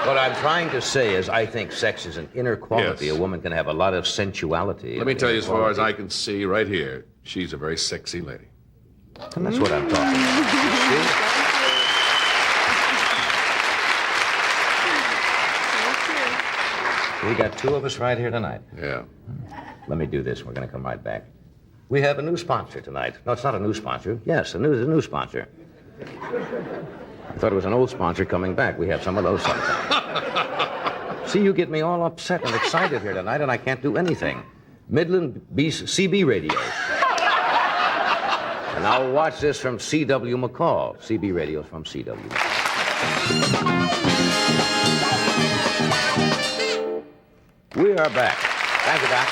What I'm trying to say is I think sex is an inner quality. Yes. A woman can have a lot of sensuality. Let me tell you, as far as I can see right here, she's a very sexy lady. And that's what I'm talking about. You see? We got two of us right here tonight. Yeah. Let me do this. We're going to come right back. We have a new sponsor tonight. No, it's not a new sponsor. Yes, a new sponsor. I thought it was an old sponsor coming back. We have some of those sometimes. See, you get me all upset and excited here tonight, and I can't do anything. Midland CB radios. And now watch this from C.W. McCall. CB radios from C.W. We are back. Thank you, Doc.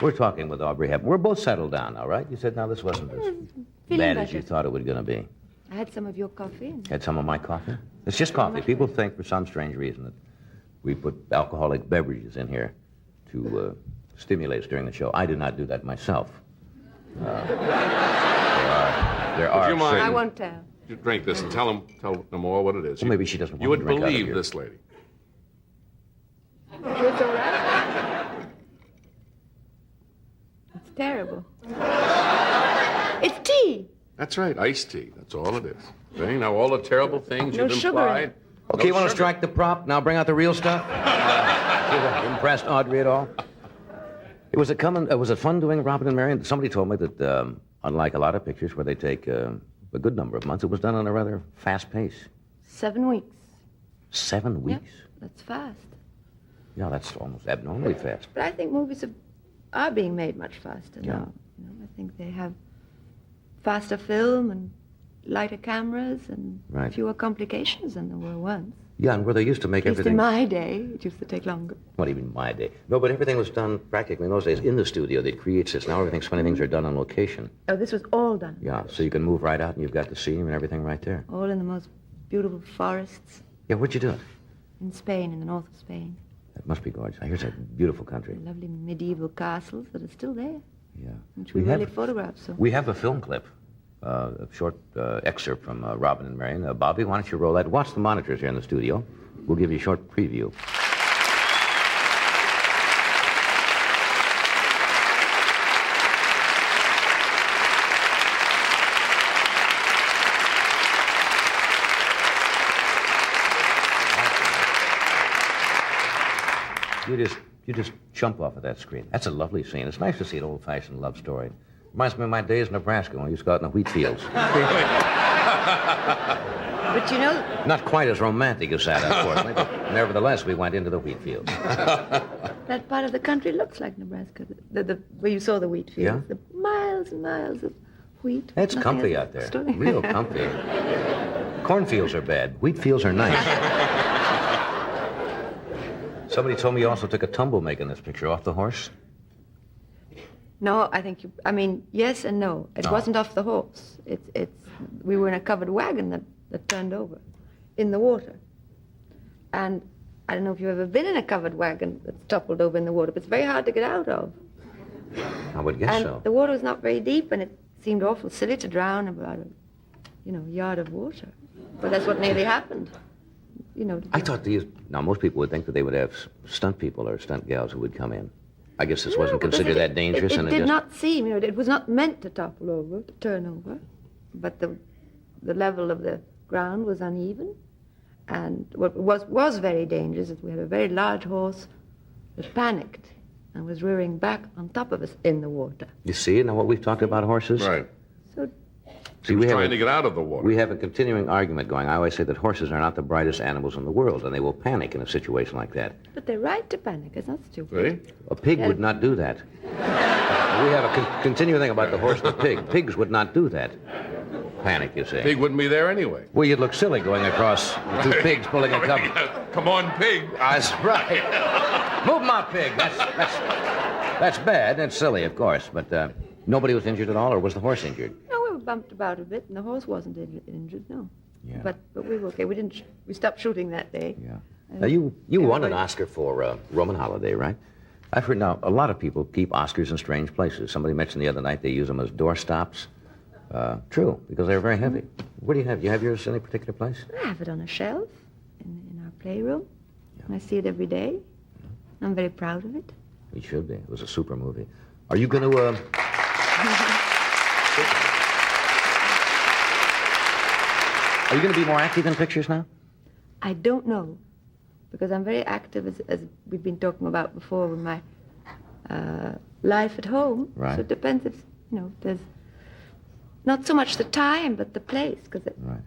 We're talking with Aubrey Hepburn. We're both settled down now, right? You said now this wasn't as bad as you thought it was going to be. I had some of your coffee. Had some of my coffee? It's just coffee. People think for some strange reason that we put alcoholic beverages in here to stimulate us during the show. I did not do that myself. There are Would you mind? I won't tell. You drink this and tell them all what it is. Well, maybe she doesn't want You would to drink out of believe here. this lady. It's all right. It's terrible. It's tea. That's right, iced tea. That's all it is. See, now all the terrible things No you've sugar in implied. it. Okay, you want to strike the prop? Now bring out the real stuff? Impressed Audrey at all? Was it fun doing Robin and Marion? Somebody told me that, unlike a lot of pictures where they take a good number of months, it was done on a rather fast pace. 7 weeks. 7 weeks? Yeah, that's fast. Yeah, that's almost abnormally fast. But I think movies are being made much faster Yeah. now. You know, I think they have faster film and lighter cameras and Right. fewer complications than there were once. Yeah, and where they used to make At least everything... in my day, it used to take longer. What even my day? No, but everything was done practically in those days in the studio. They'd create sets. Now so many things are done on location. Oh, this was all done. Yeah, so you can move right out and you've got the scene and everything right there. All in the most beautiful forests Yeah, where'd you do it? in Spain, in the north of Spain. That must be gorgeous. Here's a beautiful country. Lovely medieval castles that are still there, Yeah. which we really photographed. So We have a film clip, a short excerpt from Robin and Marion. Bobby, why don't you roll that? Watch the monitors here in the studio. We'll give you a short preview. You just jump off of that screen. That's a lovely scene. It's nice to see an old-fashioned love story. Reminds me of my days in Nebraska when we used to go out in the wheat fields. But you know, Not quite as romantic as that, unfortunately, but nevertheless, we went into the wheat fields. that part of the country looks like Nebraska, where you saw the wheat fields. Yeah? The miles and miles of wheat. It's Nothing comfy else. out there. Story. Real comfy. Cornfields are bad. Wheat fields are nice. Somebody told me you also took a tumble making this picture off the horse. No, I think you, I mean, yes and no. It wasn't off the horse. We were in a covered wagon that turned over in the water. And I don't know if you've ever been in a covered wagon that's toppled over in the water, but it's very hard to get out of. I would guess so. And the water was not very deep, and it seemed awful silly to drown about a yard of water. But that's what nearly happened. I thought now most people would think that they would have stunt people or stunt gals who would come in. I guess this wasn't considered that dangerous. It did not seem, it was not meant to topple over, to turn over, but the level of the ground was uneven. And what was very dangerous is we had a very large horse that panicked and was rearing back on top of us in the water. You see, now what we've talked about horses? Right. So He was trying to get out of the water. We have a continuing argument going. I always say that horses are not the brightest animals in the world, and they will panic in a situation like that. But they're right to panic. It's not stupid. Really? A pig would not do that. We have a continuing thing about the horse and the pig. Pigs would not do that. Panic, you say. Pig wouldn't be there anyway. Well, you'd look silly going across two pigs pulling a cub. Come on, pig. That's right. Move my pig. That's bad. That's silly, of course. But nobody was injured at all, or was the horse injured? No, we were bumped about a bit, and the horse wasn't injured, no. Yeah. But we were okay. We stopped shooting that day. Yeah. Now, you won an Oscar for Roman Holiday, right? I've heard now a lot of people keep Oscars in strange places. Somebody mentioned the other night they use them as doorstops. True, because they're very heavy. Where do you have? Do you have yours in any particular place? I have it on a shelf in our playroom. Yeah. And I see it every day. Yeah. I'm very proud of it. You should be. It was a super movie. Are you going to... Are you going to be more active in pictures now? I don't know, because I'm very active, as we've been talking about before, with my life at home. Right. So it depends if, there's not so much the time, but the place, because right.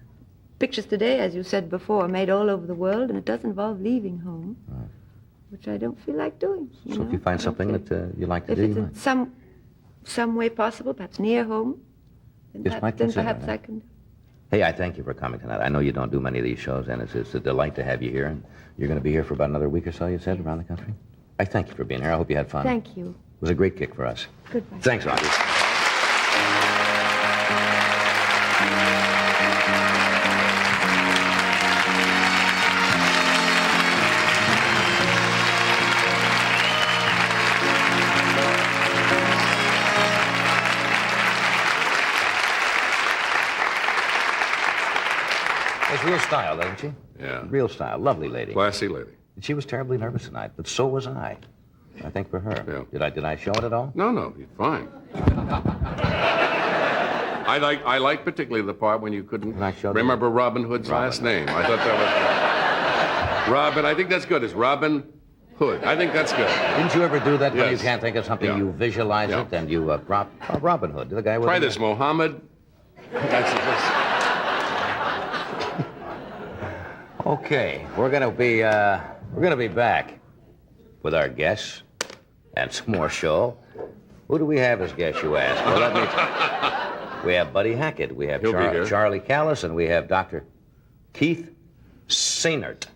Pictures today, as you said before, are made all over the world, and it does involve leaving home, right. Which I don't feel like doing. So if you find something that you like to do, if it's in some way possible, perhaps near home, then perhaps I can. Hey, I thank you for coming tonight. I know you don't do many of these shows, and it's a delight to have you here. And you're going to be here for about another week or so, you said, around the country? I thank you for being here. I hope you had fun. Thank you. It was a great kick for us. Goodbye. Thanks, Roger. Real style, doesn't she? Yeah. Real style. Lovely lady. Classy lady. And she was terribly nervous tonight, but so was I. I think for her. Yeah. Did I show it at all? No, you're fine. I like particularly the part when you couldn't remember Robin Hood's last name. I thought that was Robin. I think that's good. It's Robin Hood. I think that's good. Didn't you ever do that when Yes. you can't think of something? Yeah. You visualize Yeah. it and you Robin Hood. The guy with Try this, Mohammed. That's Okay, we're gonna be back with our guests and some more show. Who do we have as guests, you ask? Well, we have Buddy Hackett, we have Charlie Callis, and we have Dr. Keith Sainert.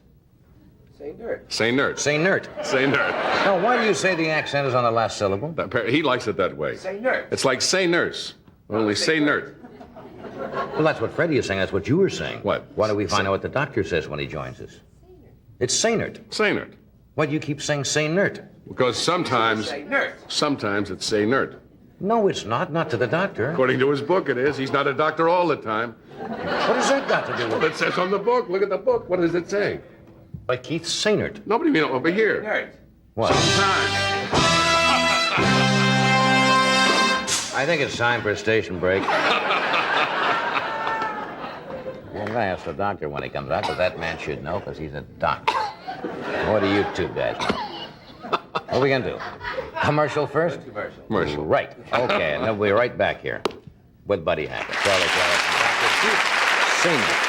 Sainert. Now, why do you say the accent is on the last syllable? He likes it that way. It's like say nurse, only say nerd. Well, that's what Freddie is saying. That's what you were saying. What? Why don't we find out what the doctor says when he joins us? It's Sainert. Sainert. Why do you keep saying Sainert? Because sometimes it's say nerd. No, it's not. Not to the doctor. According to his book, it is. He's not a doctor all the time. What has that got to do with It says on the book. Look at the book. What does it say? By Keith Sainert. Nobody mean over here. What? Sometimes. I think it's time for a station break. I'm going to ask the doctor when he comes out, because that man should know, because he's a doctor. What do you two guys know? What are we going to do? Commercial first? Commercial. Right. Okay, and then we'll be right back here with Buddy Hackett, Charlie Callis, and Dr. Keith Sainert.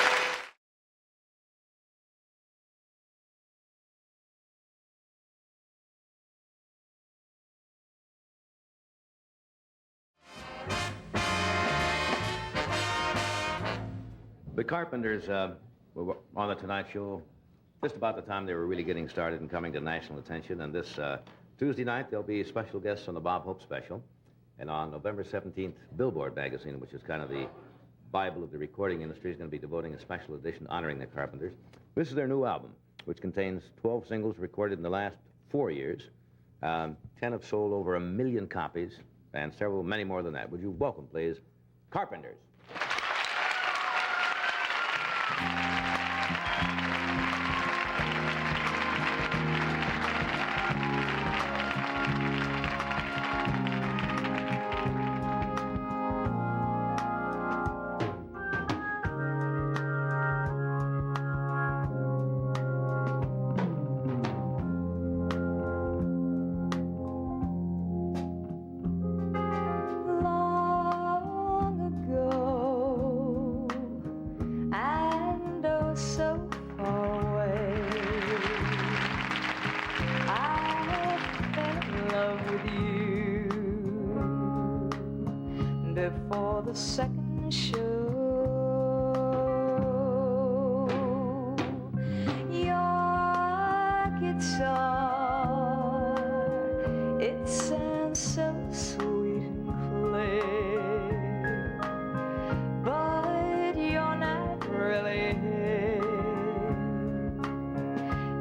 The Carpenters were on the Tonight Show just about the time they were really getting started and coming to national attention. And this Tuesday night, there'll be special guests on the Bob Hope Special. And on November 17th, Billboard magazine, which is kind of the Bible of the recording industry, is going to be devoting a special edition honoring the Carpenters. This is their new album, which contains 12 singles recorded in the last 4 years. 10 have sold over 1 million copies, and many more than that. Would you welcome, please, Carpenters? Before the second show, your guitar, it sounds so sweet and clear, but you're not really here.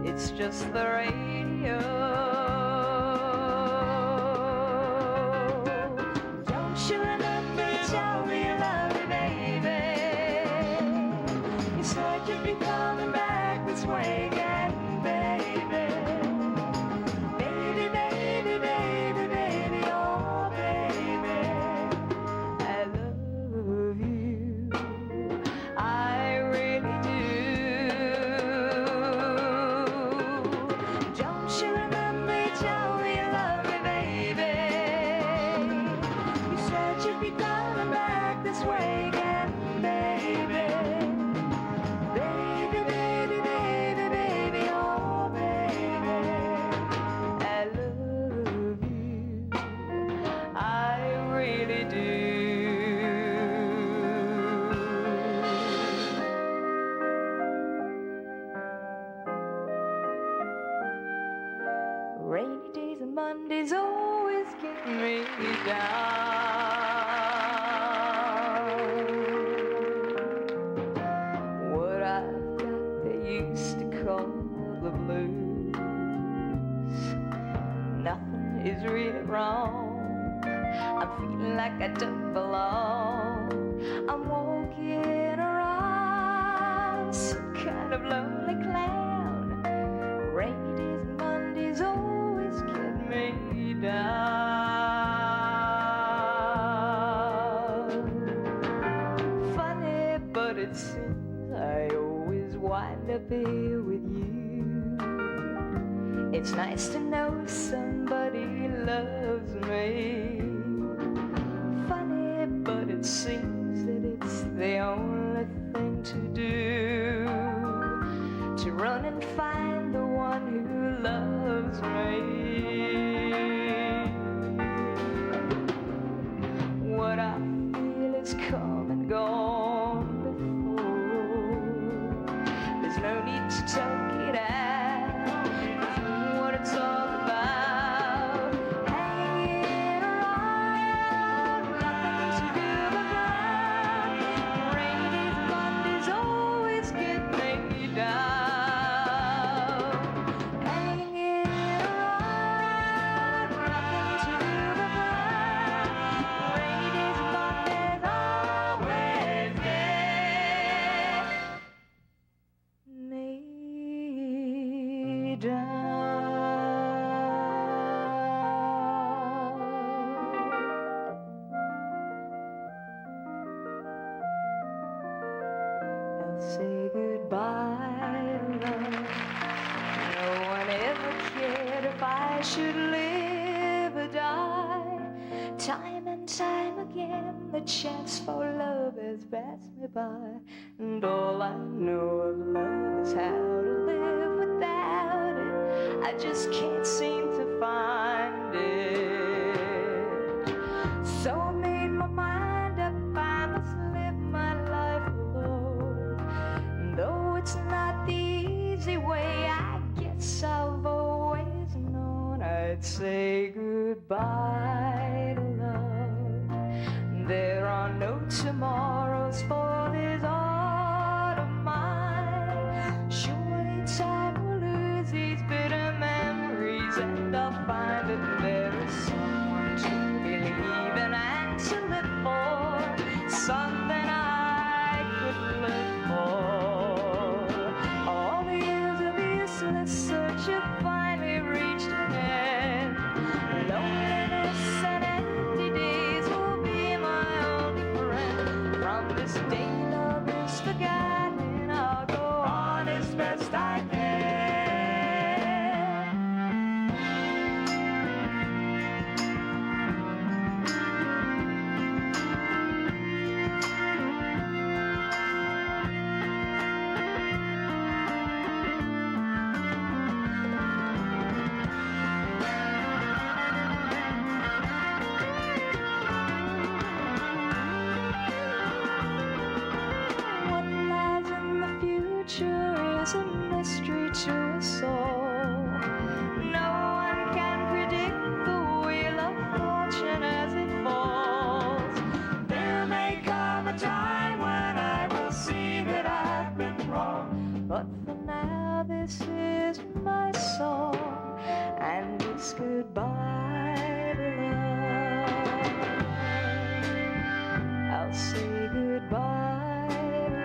It's just the radio. Rainy days and Mondays always get me down. What I've got they used to call the blues. Nothing is really wrong. I'm feeling like I don't belong. I'm walking around some kind of lonely clown. Rainy days and Mondays always get me down. Funny, but it seems I always wind up here with you. It's nice to know somebody loves me. Funny, but it seems that it's the only thing to do, to run and find the one who loves me. What I feel is come and gone before. There's no need to talk it out. What it's all about, hanging around, nothing to do but run. Rainy days and Mondays always get me down. Hanging around, nothing to do but run. Rainy days and Mondays always get me down. I'll say goodbye, love. No one ever cared if I should live or die. Time and time again, the chance for love has passed me by. And all I know of love is how to live without it. I just can't seem to find it. So I made my mind up, I must live my life alone. And though it's not the easy way let's say goodbye to love. There are no tomorrows for this heart of mine. Surely time will lose these bitter memories, and I'll find that there is someone to believe in and to live for, something I could live for. All the years of useless search have finally reached an end. Loneliness and empty days will be my only friend. From this day love is forgotten, I'll go on as best I can. What lies in the future is a mystery to us all. No one can predict the wheel of fortune as it falls. There may come a time when I will see that I've been wrong, but for now this is my song, and it's goodbye to love. I'll say goodbye to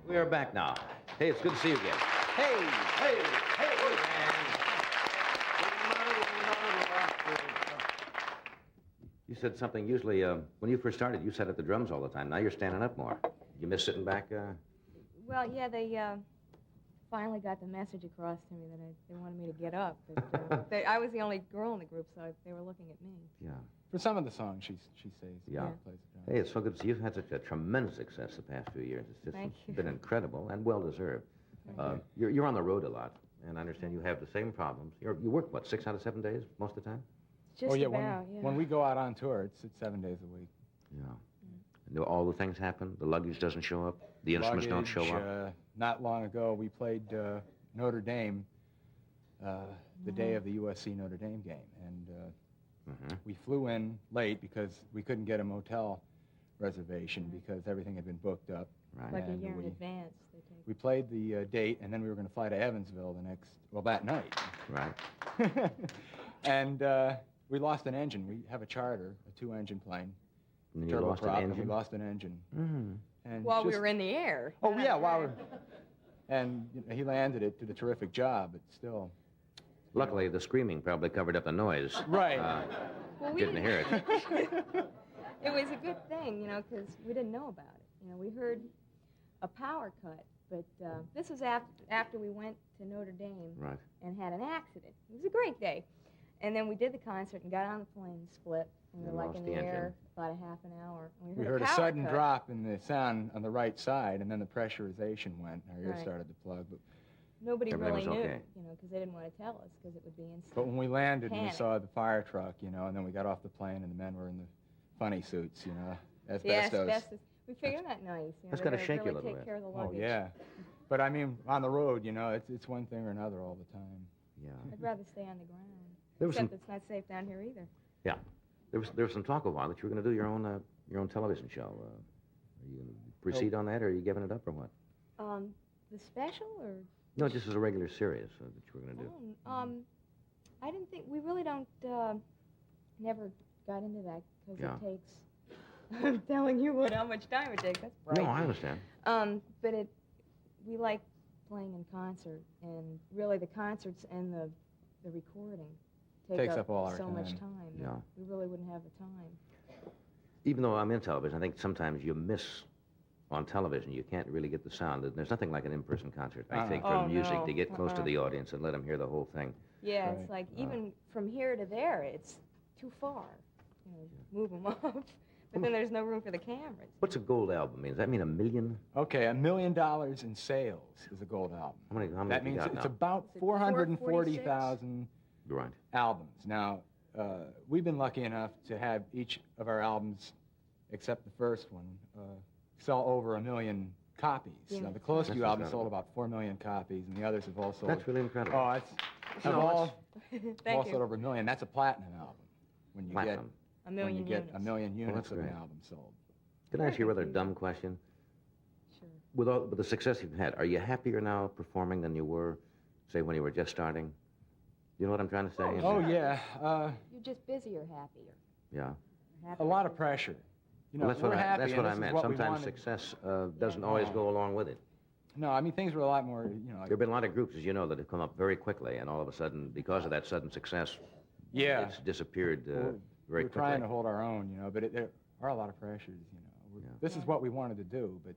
We are back now. Hey, it's good to see you again. Hey, hey, hey, man. You said something usually, when you first started, you sat at the drums all the time. Now you're standing up more. You miss sitting back? Well, yeah, they finally got the message across to me that they wanted me to get up. But, I was the only girl in the group, so they were looking at me. Yeah. For some of the songs, she says. Yeah. Plays the drums. Hey, it's so good to see you. You've had such a tremendous success the past few years. It's just Thank you. been incredible and well-deserved. You're on the road a lot, and I understand you have the same problems. You work, what, 6 out of 7 days most of the time? Just about, yeah. When we go out on tour, it's 7 days a week. Yeah. And all the things happen? The luggage doesn't show up? The instruments don't show up? Not long ago, we played Notre Dame the day of the USC Notre Dame game. And we flew in late because we couldn't get a motel reservation because everything had been booked up. Right. Like a year in advance. They take. We played the date, and then we were going to fly to Evansville that night. Right. And we lost an engine. We have a charter, a 2-engine plane. And then you lost an turboprop, engine? and we lost an engine. And While we were in the air. Oh, yeah, while we And he landed it, did a terrific job, but still. Luckily, the screaming probably covered up the noise. Right. Well, we Didn't hear it. It was a good thing, because we didn't know about it. We heard a power cut, but this was after we went to Notre Dame Right. and had an accident. It was a great day. And then we did the concert and got on the plane and split. And we were like in the air about a half an hour. And we heard a sudden drop in the sound on the right side, and then the pressurization went, and our ears started to plug. But nobody really knew, you know, because they didn't want to tell us, because it would be instant. But when we landed and we saw the fire truck, you know, and then we got off the plane, and the men were in the funny suits, you know, asbestos. Yeah, asbestos. We figured that nice. You know, that's going to shake you a little take bit. Care of the luggage. Oh, yeah. But, I mean, on the road, you know, it's one thing or another all the time. Yeah. I'd rather stay on the ground. There was Except it's not safe down here either. Yeah. There was some talk a while that you were going to do your own television show. Are you going to proceed on that, or are you giving it up, or what? The special, or? No, just as a regular series that you were going to do. I didn't think, we really don't, never got into that, because it takes, I'm telling you how much time it takes, that's right. No, I understand. But we like playing in concert, and really the concerts and the recording takes up all our so time. much time. Yeah. We really wouldn't have the time. Even though I'm in television, I think sometimes you miss on television. You can't really get the sound. There's nothing like an in-person concert, I think, for music to get close to the audience and let them hear the whole thing. Yeah, it's like even from here to there, it's too far. You know, move them up. But then there's no room for the cameras. What's a gold album mean? Does that mean $1 million? Okay, $1 million in sales is a gold album. How many that means you got it's now? about 440,000 right. albums. Now, we've been lucky enough to have each of our albums, except the first one, sell over 1 million copies. Yeah. Now, the Close View album sold about 4 million copies, and the others have all sold. That's really incredible. Oh, have all sold over 1 million. That's a platinum album. When you Platinum. get a million when you units. get 1 million units of great. an album sold. Can I ask you a rather dumb question? Sure. With the success you've had, are you happier now performing than you were, say, when you were just starting? You know what I'm trying to say? Oh, yeah. You're just busier, happier. Yeah. A lot of pressure. You know, Well, we're happy, that's and what I this is meant. what we Sometimes wanted. success doesn't always go along with it. No, I mean, things were a lot more, you know. There have been a lot of groups, as you know, that have come up very quickly, and all of a sudden, because of that sudden success, it's disappeared very quickly. We're trying to hold our own, you know, but there are a lot of pressures, you know. This is what we wanted to do, but...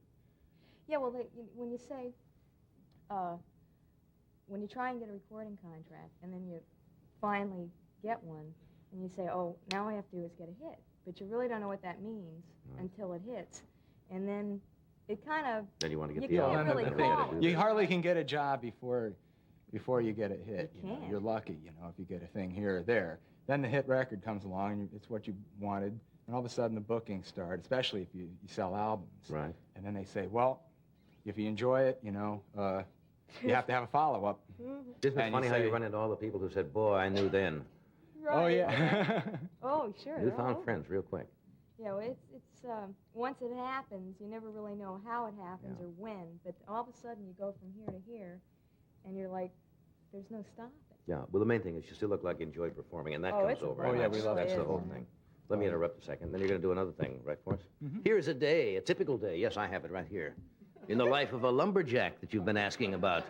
Yeah, well, when you say, when you try and get a recording contract, and then you finally get one, and you say, oh, now all I have to do is get a hit. But you really don't know what that means until it hits. And then it kind of... Then you want to get you the can't really call it. You hardly can get a job before you get a hit. You know. can't. You're lucky, you know, if you get a thing here or there. Then the hit record comes along, and it's what you wanted, and all of a sudden the bookings start, especially if you sell albums. Right. And then they say, well, if you enjoy it, you know, you have to have a follow-up. Isn't it funny how you run into all the people who said, boy, I knew then? Right. Oh, yeah. Oh, sure. You found friends real quick. Yeah, well, it's once it happens, you never really know how it happens or when, but all of a sudden you go from here to here, and you're like, there's no stopping. Yeah, well, the main thing is you still look like you enjoyed performing, and that comes over. Oh, yeah, and we love that's it. the whole thing. Let me interrupt a second. Then you're going to do another thing, right, for us? Here's a day, a typical day. Yes, I have it right here. In the life of a lumberjack that you've been asking about.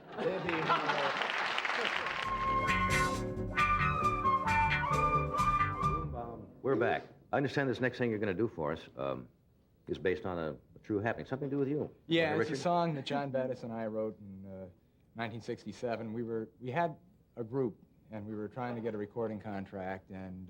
We're back. I understand this next thing you're going to do for us is based on a true happening. Something to do with you. Yeah, it's Richard? a song that John Bettis and I wrote in 1967. We had a group, and we were trying to get a recording contract, and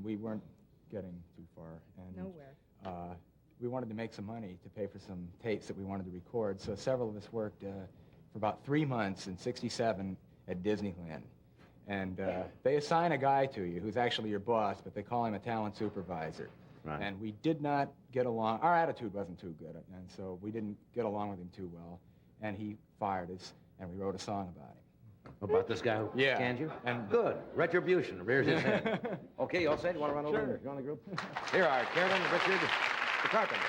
we weren't getting too far. And, Nowhere. We wanted to make some money to pay for some tapes that we wanted to record, so several of us worked for about 3 months in '67 at Disneyland. And they assign a guy to you who's actually your boss, but they call him a talent supervisor. Right. And we did not get along. Our attitude wasn't too good, and so we didn't get along with him too well. And he fired us, and we wrote a song about him. About this guy who scanned you? And good. Retribution rears his head. Okay, you all set? You want to run over and join the group? Here are Carolyn, Richard, the Carpenter.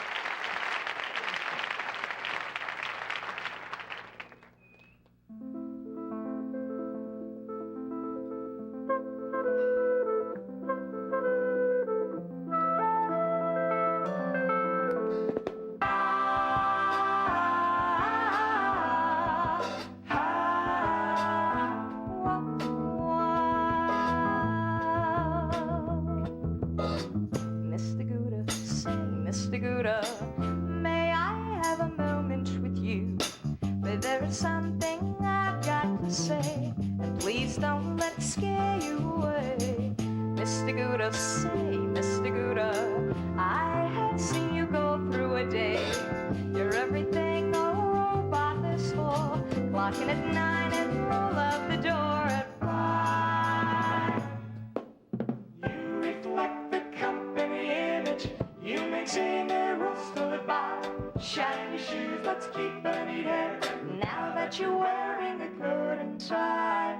Mr. Gouda, say, Mr. Gouda, may I have a moment with you? But there is something I've got to say, and please don't let it scare you Gouda, say, Mr. Gouda, I have seen you go through a day. You're everything a robot is for. Clocking at 9 and roll out the door at 5. You reflect the company image. You maintain the rules to live by. Shine your shoes, let's keep a neat hair. Now that you're wearing a coat and tie.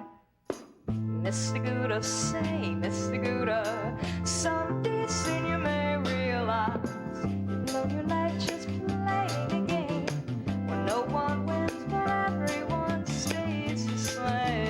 Mr. Gouda, say, Mr. Gouda, someday soon you may realize you've blown your life just playing a game where no one wins but everyone stays the same.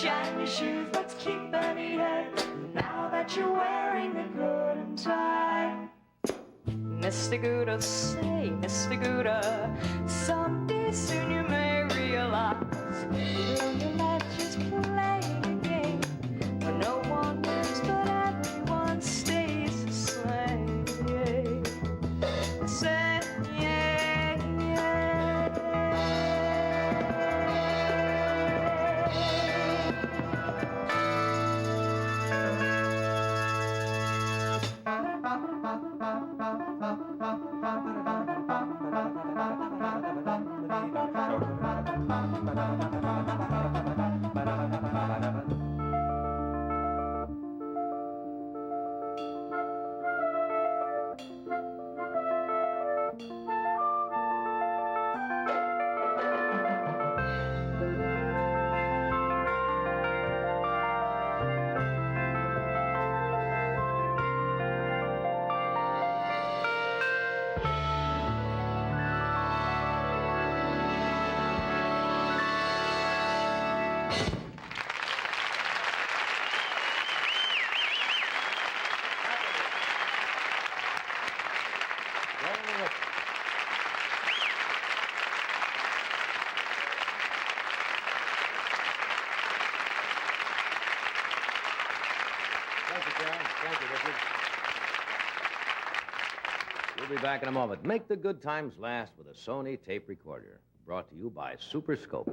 Shine your shoes, let's keep a neat head. Now that you're wearing the coat and tie. Mr. Gouda, say, Mr. Gouda, someday soon you may realize your life just playing a game where no one wins but everyone stays the same. Say, yeah, yeah. We'll be back in a moment. Make the good times last with a Sony tape recorder. Brought to you by Super Scope.